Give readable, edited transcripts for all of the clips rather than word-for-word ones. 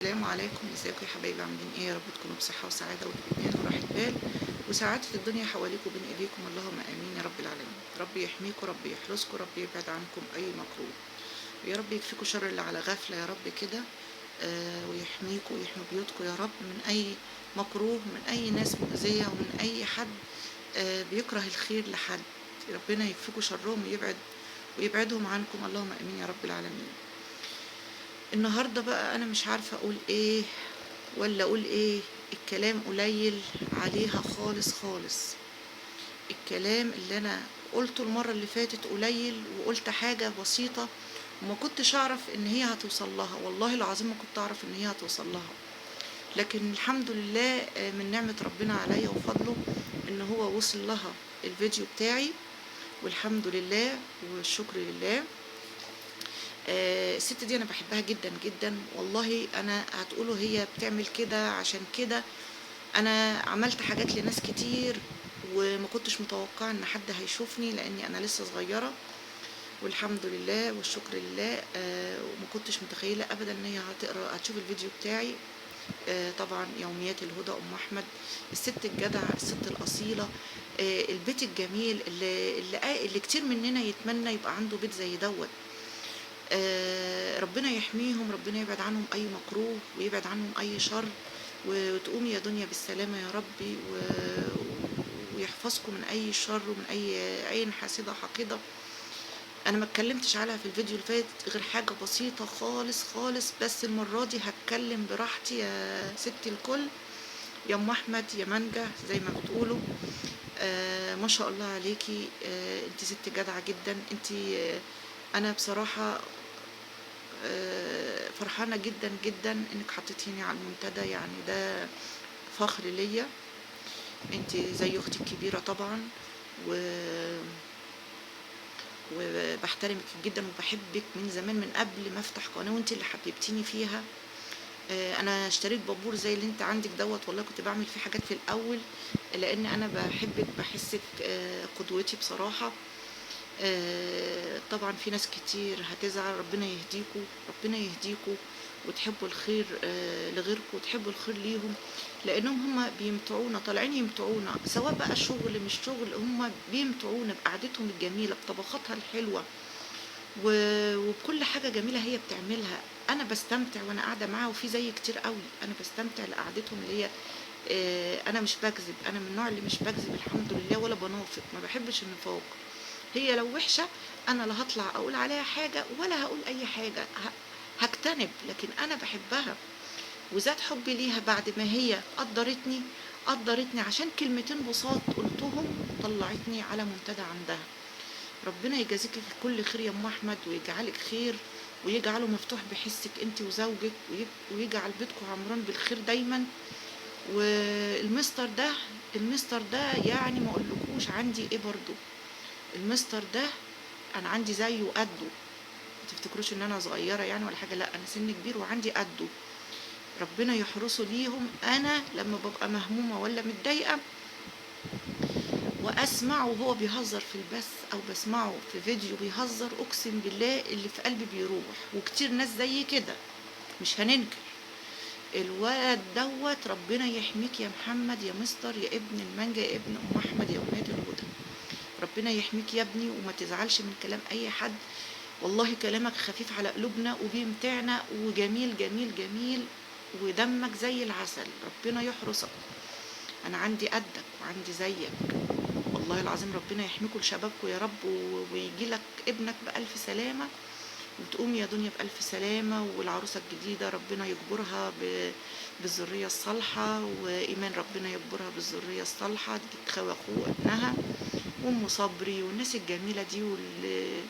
السلام عليكم، ازيكم يا حبايبي؟ عاملين ايه؟ يا رب تكونوا بصحة وسعادة واطمئنان وراحة بال وسعادة الدنيا حواليكم بين ايديكم، اللهم امين يا رب العالمين. رب يحميكم، رب يحرسكم، رب يبعد عنكم اي مكروه، ويا رب يكفيكم شر اللي على غفلة يا رب كده. ويحميكم ويحمي بيوتكم يا رب من اي مكروه، من اي ناس مؤذية، ومن اي حد بيكره الخير لحد. ربنا يكفيكم شرهم ويبعدهم عنكم، اللهم امين يا رب العالمين. النهاردة بقى أنا مش عارفة أقول إيه ولا أقول إيه. الكلام قليل عليها خالص خالص. الكلام اللي أنا قلته المرة اللي فاتت قليل، وقلت حاجة بسيطة وما كنتش أعرف إن هي هتوصل لها، والله العظيم ما كنت أعرف إن هي هتوصل لها. لكن الحمد لله من نعمة ربنا عليا وفضله إن هو وصل لها الفيديو بتاعي، والحمد لله والشكر لله. الست دي انا بحبها جدا جدا والله. انا هتقولوا هي بتعمل كده عشان كده، انا عملت حاجات لناس كتير وما كنتش متوقعه ان حد هيشوفني لاني انا لسه صغيره، والحمد لله والشكر لله. وما كنتش متخيله ابدا ان هي هتشوف الفيديو بتاعي. طبعا يوميات الهدى ام احمد، الست الجدعه، الست الاصيله، البيت الجميل اللي كتير مننا يتمنى يبقى عنده بيت زي دوت. ربنا يحميهم، ربنا يبعد عنهم أي مكروه ويبعد عنهم أي شر، وتقوم يا دنيا بالسلامة يا ربي، ويحفظكم من أي شر ومن أي عين حاسدة حاقدة. أنا ما اتكلمتش عليها في الفيديو اللي فات غير حاجة بسيطة خالص خالص، بس المرة دي هتكلم براحتي يا ست الكل، يا أم أحمد، يا منجة زي ما بتقولوا. ما شاء الله عليكي. انت ست جدعة جدا. انت انا بصراحة فرحانة جدا جدا انك حطيتيني على المنتدى، يعني ده فخر ليا. انت زي اختي الكبيرة طبعا، و... وبحترمك جدا وبحبك من زمان، من قبل ما افتح قناة وانت اللي حببتيني فيها. انا اشتريت بابور زي اللي انت عندك دوت، والله كنت بعمل فيه حاجات في الاول لان انا بحبك، بحسك قدوتي بصراحة. طبعا في ناس كتير هتزعل، ربنا يهديكوا، ربنا يهديكوا وتحبوا الخير لغيركم وتحبوا الخير ليهم، لانهم هم بيمتعونا، طالعين يمتعونا، سواء بقى شغل مش شغل، هم بيمتعونا بقعدتهم الجميله، بطبخاتها الحلوه، وبكل حاجه جميله هي بتعملها. انا بستمتع وانا قاعده معاها، وفي زي كتير قوي انا بستمتع لقعدتهم اللي هي انا مش بكذب، انا من النوع اللي مش بكذب الحمد لله، ولا بنافق، ما بحبش النفاق. هي لو وحشة أنا لا هطلع أقول عليها حاجة ولا هقول أي حاجة، هجتنب، لكن أنا بحبها وزاد حبي ليها بعد ما هي قدرتني عشان كلمتين بساط قلتهم، طلعتني على منتدى عندها. ربنا يجازيك كل خير يا أم أحمد، ويجعلك خير ويجعله مفتوح بحسك أنت وزوجك، ويجعل بيتكم عمران بالخير دايما. والمستر ده يعني ما اقولكوش عندي ايه برضو. المستر ده انا عندي زيه قده، ما تفتكروش ان انا صغيره يعني ولا حاجه، لا انا سن كبير وعندي قده. ربنا يحرسه ليهم. انا لما ببقى مهمومه ولا متضايقه واسمعه وهو بيهزر في البث، او بسمعه في فيديو بيهزر، اقسم بالله اللي في قلبي بيروح، وكتير ناس زي كده مش هننكر. الولد دوت ربنا يحميك يا محمد، يا مستر، يا ابن المانجا، يا ابن ام احمد، يا ولاد الهدى. ربنا يحميك يا ابني، وما تزعلش من كلام اي حد. والله كلامك خفيف على قلوبنا وبيمتعنا وجميل جميل جميل، ودمك زي العسل. ربنا يحرسك. انا عندي قدك وعندي زيك، والله العظيم. ربنا يحميكم لشبابكم يا رب، ويجي لك ابنك بألف سلامة، وتقوم يا دنيا بألف سلامة، والعروسة الجديدة ربنا يجبرها بالذرية الصالحة، وإيمان ربنا يجبرها بالذرية الصالحة، دي تخوي أخوه ابنها، وأم صبري والناس الجميلة دي، واللي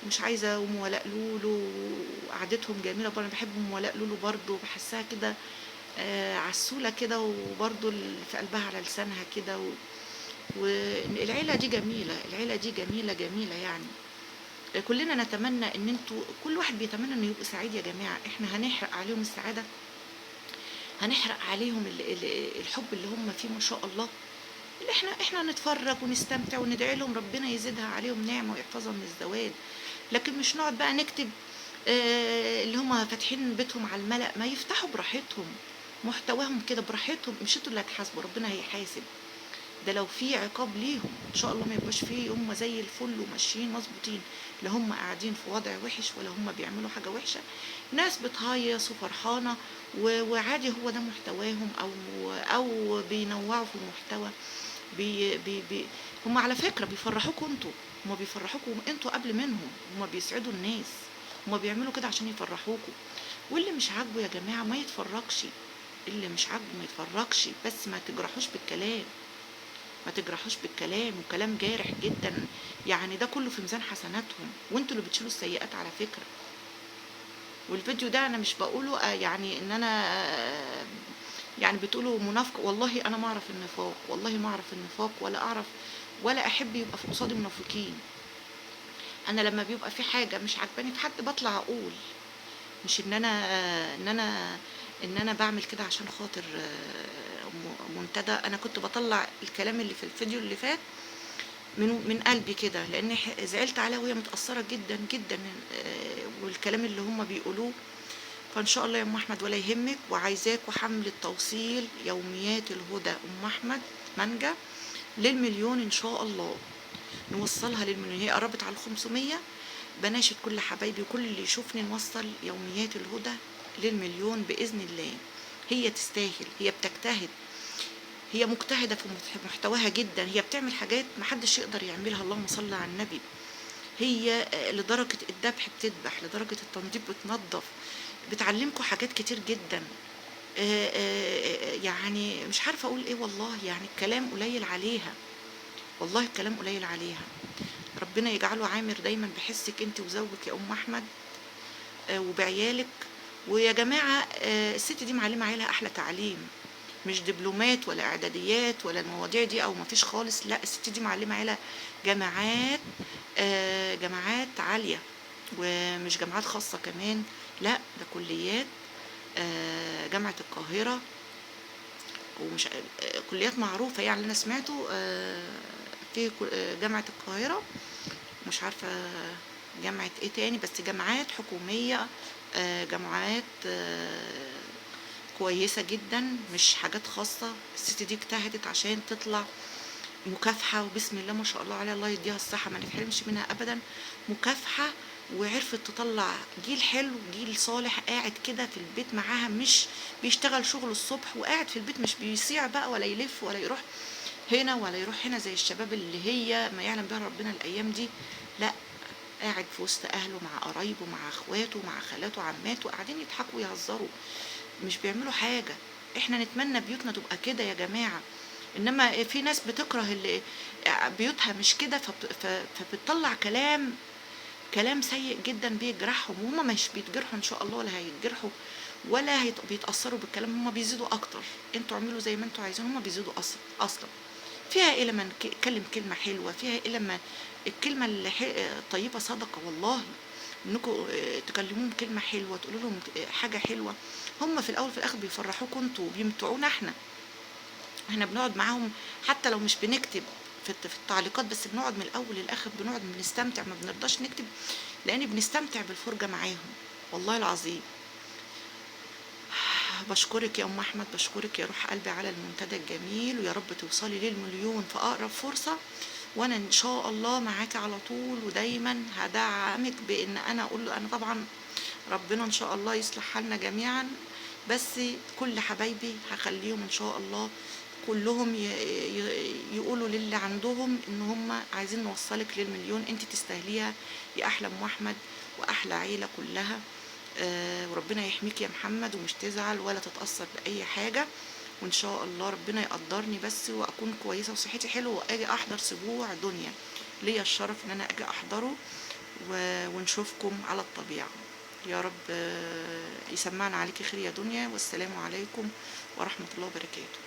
مش عايزة أم ولاء لولو وقعدتهم جميلة برضه. أنا بحب أم ولاء لولو برضه، بحسها كده عسولة كده، وبرضه في قلبها على لسانها كده، والعيلة دي جميلة، العيلة دي جميلة جميلة يعني. كلنا نتمنى ان انتوا، كل واحد بيتمنى انه يبقى سعيد يا جماعة. احنا هنحرق عليهم السعادة؟ هنحرق عليهم الحب اللي هم فيه ما شاء الله، اللي احنا نتفرج ونستمتع وندعي لهم ربنا يزيدها عليهم نعمة ويحفظها من الزوال. لكن مش نقعد بقى نكتب اللي هم فاتحين بيتهم على الملأ ما يفتحوا براحتهم، محتواهم كده براحتهم، مش انتوا اللي هتحاسبوا، ربنا هيحاسب. ده لو في عقاب ليهم ان شاء الله ما يبقاش فيه، هم زي الفل وماشيين مظبوطين، لا هم قاعدين في وضع وحش ولا هم بيعملوا حاجه وحشه، ناس بتهيص وفرحانه وعادي، هو ده محتواهم، او بينوعوا في المحتوى. بي بي بي هم على فكره بيفرحوكوا انتوا، هم بيفرحوكوا انتوا قبل منهم، هم بيسعدوا الناس، هم بيعملوا كده عشان يفرحوكوا. واللي مش عاجبه يا جماعه ما يتفرجش، اللي مش عاجبه ما يتفرجش، بس ما تجرحوش بالكلام، ما تجرحوش بالكلام، وكلام جارح جدا، يعني ده كله في ميزان حسناتهم، وانتوا اللي بتشيلوا السيئات على فكرة. والفيديو ده انا مش بقوله يعني ان انا يعني بتقولوا منافق، والله انا ما اعرف النفاق، والله ما اعرف النفاق، ولا اعرف ولا احب يبقى في قصادي منافقين. انا لما بيبقى في حاجة مش عجباني في حد بطلع اقول، مش ان انا بعمل كده عشان خاطر منتدى. انا كنت بطلع الكلام اللي في الفيديو اللي فات من قلبي كده، لان زعلت عليها وهي متاثره جدا جدا والكلام اللي هم بيقولوه. فان شاء الله يا ام احمد ولا يهمك، وعايزاكوا حمله توصيل يوميات الهدى ام احمد منجا للمليون ان شاء الله، نوصلها للمليون، هي قربت على 500. بناشد كل حبايبي وكل اللي يشوفني نوصل يوميات الهدى للمليون باذن الله. هي تستاهل، هي بتجتهد، هي مجتهدة في محتواها جدا، هي بتعمل حاجات محدش يقدر يعملها، اللهم صل على النبي. هي لدرجة الذبح بتذبح، لدرجة التنظيف بتنظف، بتعلمكم حاجات كتير جدا. يعني مش عارفة اقول ايه، والله يعني الكلام قليل عليها، والله الكلام قليل عليها. ربنا يجعله عامر دايما بحسك انت وزوجك يا ام احمد وبعيالك. ويا جماعة الست دي معلمة عيالها احلى تعليم، مش دبلومات ولا اعداديات ولا المواضيع دي، او ما فيش خالص، لا الست دي معلمه عيله جامعات، جامعات عاليه، ومش جامعات خاصه كمان، لا ده كليات، جامعه القاهره، ومش كليات معروفه يعني اللي انا سمعته في جامعه القاهره، مش عارفه جامعه ايه تاني، بس جامعات حكوميه، جامعات كويسة جدا، مش حاجات خاصة. الست دي اجتهدت عشان تطلع مكافحة، وبسم الله ما شاء الله عليها، الله يديها الصحة ما نتحرمش منها أبدا، مكافحة، وعرفت تطلع جيل حلو، جيل صالح قاعد كده في البيت معاها، مش بيشتغل شغل الصبح وقاعد في البيت، مش بيصيع بقى ولا يلف ولا يروح هنا ولا يروح هنا زي الشباب اللي هي ما يعلم بها ربنا الأيام دي، لا قاعد في وسط أهله مع قرايبه مع أخواته مع خالاته وعماته، قاعدين يضحكوا ويهزروا، مش بيعملوا حاجة. احنا نتمنى بيوتنا تبقى كده يا جماعة، انما في ناس بتكره اللي بيوتها مش كده، فبتطلع كلام سيء جدا بيجرحهم، وهم مش بيتجرحوا ان شاء الله، ولا هيتجرحوا ولا بيتأثروا بالكلام، هم بيزيدوا اكتر. انتوا اعملوا زي ما انتوا عايزين، هم بيزيدوا اصلا. فيها ايه لما نتكلم كلمة حلوة، فيها ايه لما الكلمة الطيبة صدقة والله، انكم تكلموهم كلمة حلوة، تقولوا لهم حاجة حلوة، هم في الاول في الاخر بيفرحوكوا انتوا وبيمتعونا احنا بنقعد معاهم حتى لو مش بنكتب في التعليقات، بس بنقعد من الاول للاخر، بنقعد بنستمتع، ما بنرضاش نكتب لان بنستمتع بالفرجة معاهم والله العظيم. بشكرك يا ام احمد، بشكرك يا روح قلبي على المنتدى الجميل، ويا رب توصلي للمليون في اقرب فرصة، وانا ان شاء الله معاكي على طول، ودايما هدعمك بان انا اقول له انا طبعا ربنا ان شاء الله يصلح حالنا جميعا، بس كل حبايبي هخليهم ان شاء الله كلهم يقولوا للي عندهم ان هم عايزين نوصلك للمليون، انت تستاهليها يا احلى ام احمد واحلى عيلة كلها. وربنا يحميك يا محمد، ومش تزعل ولا تتأثر بأي حاجة، وإن شاء الله ربنا يقدرني بس وأكون كويسة وصحتي حلوة، وأجي أحضر سبوع دنيا، ليا الشرف إن أنا أجي أحضره ونشوفكم على الطبيعة يا رب. يسمعنا عليكي خير يا دنيا، والسلام عليكم ورحمة الله وبركاته.